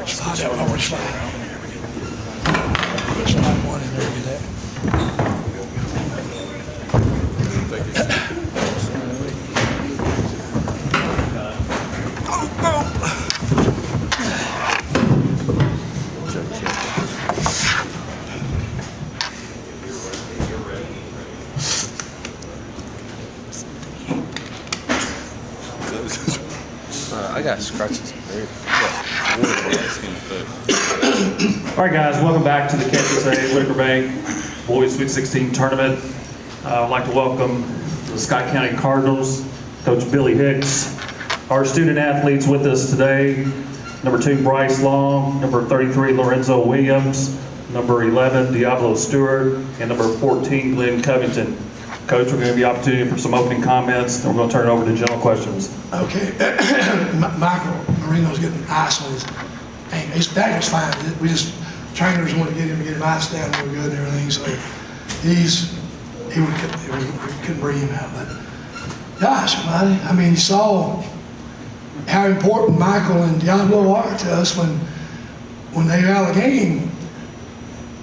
Slide that over, slide. Slide one in there, get that. I got scratches. All right, guys, welcome back to the KySports.TV Whitaker Bank Boys Sweet 16 tournament. I'd like to welcome the Scott County Cardinals, Coach Billy Hicks. Our student athletes with us today, number 2, Bryce Long, number 33, Lorenzo Williams, number 11, Diablo Stewart, and number 14, Glenn Covington. Coach, we're going to give you the opportunity for some opening comments, then we're going to turn it over to general questions. Okay. Michael Marino's getting ice on his ankle. His back was fine. We just, trainers wanted to get him ice down real good and everything, so we couldn't bring him out. But gosh, I mean, you saw how important Michael and Diablo are to us when they were out of the game.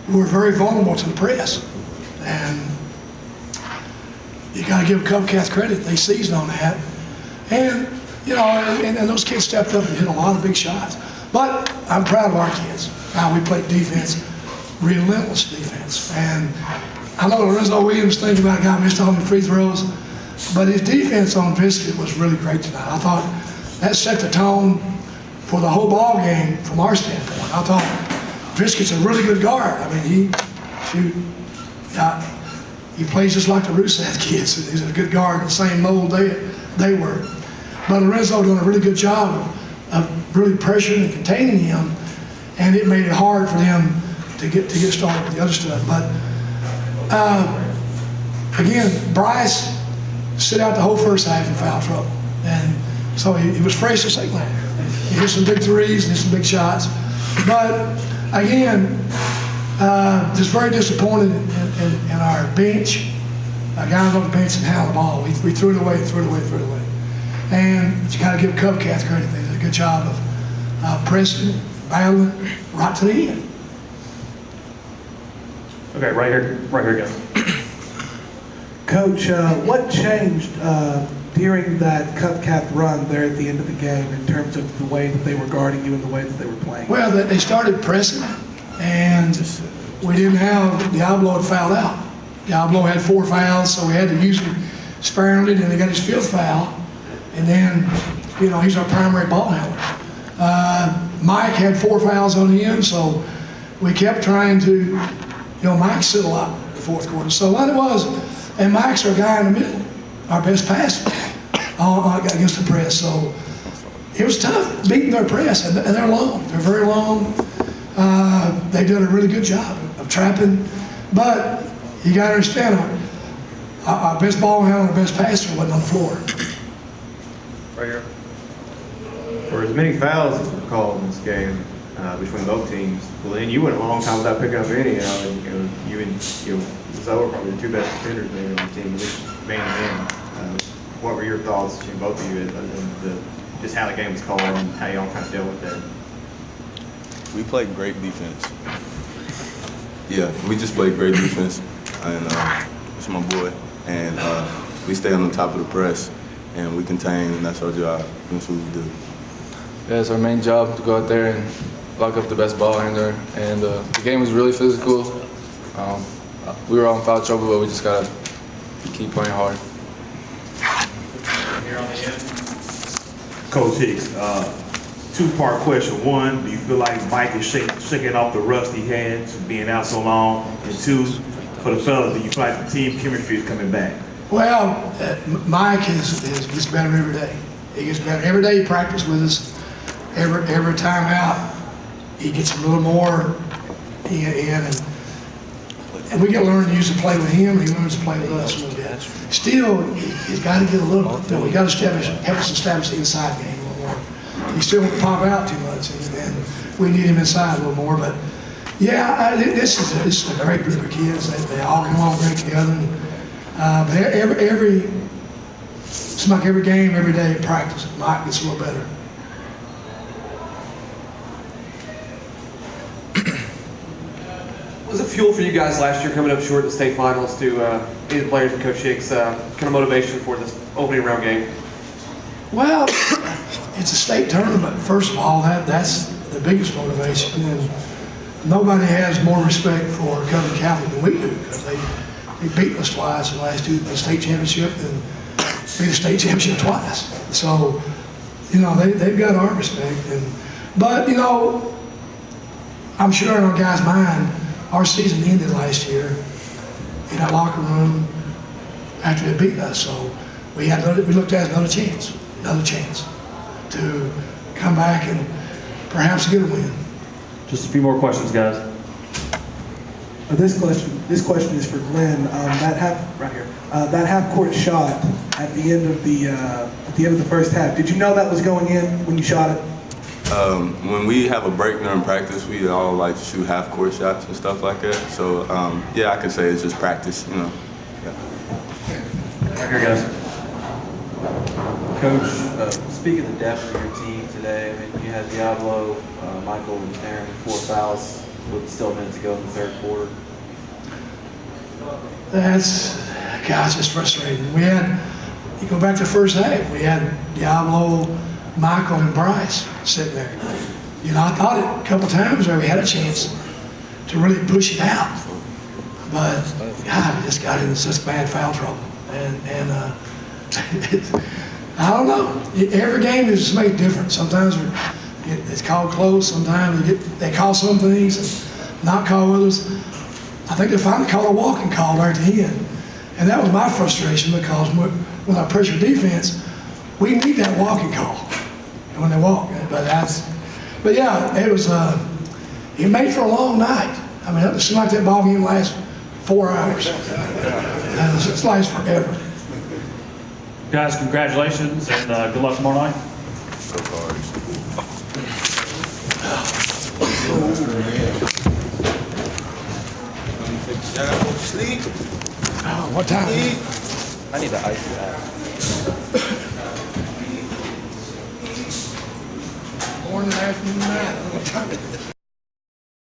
We were very vulnerable to the press. And you got to give Cubcats credit. They seized on that. And, you know, and those kids stepped up and hit a lot of big shots. But I'm proud of our kids. How we played defense, relentless defense. And I know Lorenzo Williams thinking about a guy missed all the free throws, but his defense on Biscuit was really great tonight. I thought that set the tone for the whole ball game from our standpoint. I thought Biscuit's a really good guard. I mean, he plays just like the Rusev kids. He's a good guard, the same mold they were. But Lorenzo doing a really good job of really pressuring and containing him, and it made it hard for them to get started with the other stuff. But again, Bryce sit out the whole first half in foul trouble, and so he was fresh the second half. He hit some big threes and hit some big shots. But again, just very disappointed in our bench. Our guys on the bench and handled the ball. We threw it away. And you got to give Cubcats credit. They did a good job of pressing, battling right to the end. Okay, right here, guys. Coach, what changed during that Cubcat run there at the end of the game in terms of the way that they were guarding you and the way that they were playing? Well, they started pressing, and we didn't have Diablo had fouled out. Diablo had 4 fouls, so we had to use him sparingly. Then they got his 5th foul, and then, you know, he's our primary ball handler. Mike had 4 fouls on him, so we kept trying to, you know, Mike sit a lot in the 4th quarter. So what it was, and Mike's our guy in the middle, our best passer against the press. So it was tough beating their press, and they're long. They're very long. They did a really good job of trapping, but you got to understand, our best ball handler, our best passer wasn't on the floor. Right here. For as many fouls as were called in this game between both teams, well, then you went a long time without picking up any. You and Zoe were probably the 2 best defenders maybe on the team, at least man to man. What were your thoughts between both of you on just how the game was called and how y'all kind of dealt with that? We played great defense. Yeah, we just played great defense, and it's my boy. And we stay on the top of the press, and we contain, and that's our job. That's what we do. Yeah, it's our main job to go out there and lock up the best ball handler. And the game was really physical. We were all in foul trouble, but we just gotta keep playing hard. Here on the end. Coach Hicks, 2-part question. 1, do you feel like Mike is shaking off the rust he had being out so long? And 2, for the fellas, do you feel like the team chemistry is coming back? Well, Mike gets better every day. He gets better every day. He practices with us. Every time out, he gets a little more in, and we got to learn to use the play with him. And he learns to play with us a little bit. Still, he's got to get a little. You know, we got to help us establish the inside game a little more. He still won't pop out too much, and we need him inside a little more. But yeah, this is a great group of kids. They all come along great together. But it's like every game, every day at practice, Mike gets a little better. Was it fuel for you guys last year coming up short in the state finals to either players and Coach Hicks kind of motivation for this opening round game? Well, it's a state tournament. First of all, that's the biggest motivation. And nobody has more respect for Covington Catholic than we do, because they beat us twice in the last two, the state championship, and beat the state championship twice. So, you know, they've got our respect. But, you know, I'm sure in our guys' mind, our season ended last year in our locker room after they beat us. So we looked at another chance to come back and perhaps get a win. Just a few more questions, guys. This question is for Glenn. That half-court shot at the end of the first half. Did you know that was going in when you shot it? When we have a break during practice, we all like to shoot half-court shots and stuff like that. So yeah, I can say it's just practice, you know. Yeah. Right here, guys. Coach, speak of the depth of your team today. I mean, you had Diablo, Michael, and Aaron with 4 fouls with still minutes to go in the third quarter. Gosh, it's frustrating. You go back to the first half, we had Diablo, Michael, and Bryce sitting there. You know, I thought it a couple times where we had a chance to really push it out. But, God, we just got into such bad foul trouble. And I don't know. Every game is made different. Sometimes it's called close. Sometimes they call some things and not call others. I think they finally called a walking call right at the end. And that was my frustration, because with our pressure defense, we need that walking call when they walk. But yeah, it made for a long night. I mean, it seemed like that ball game lasts 4 hours. And it lasts forever. Guys, congratulations, and good luck tomorrow night. Oh, what time? I need to ice that. Morning, afternoon, night. I don't know what time it is.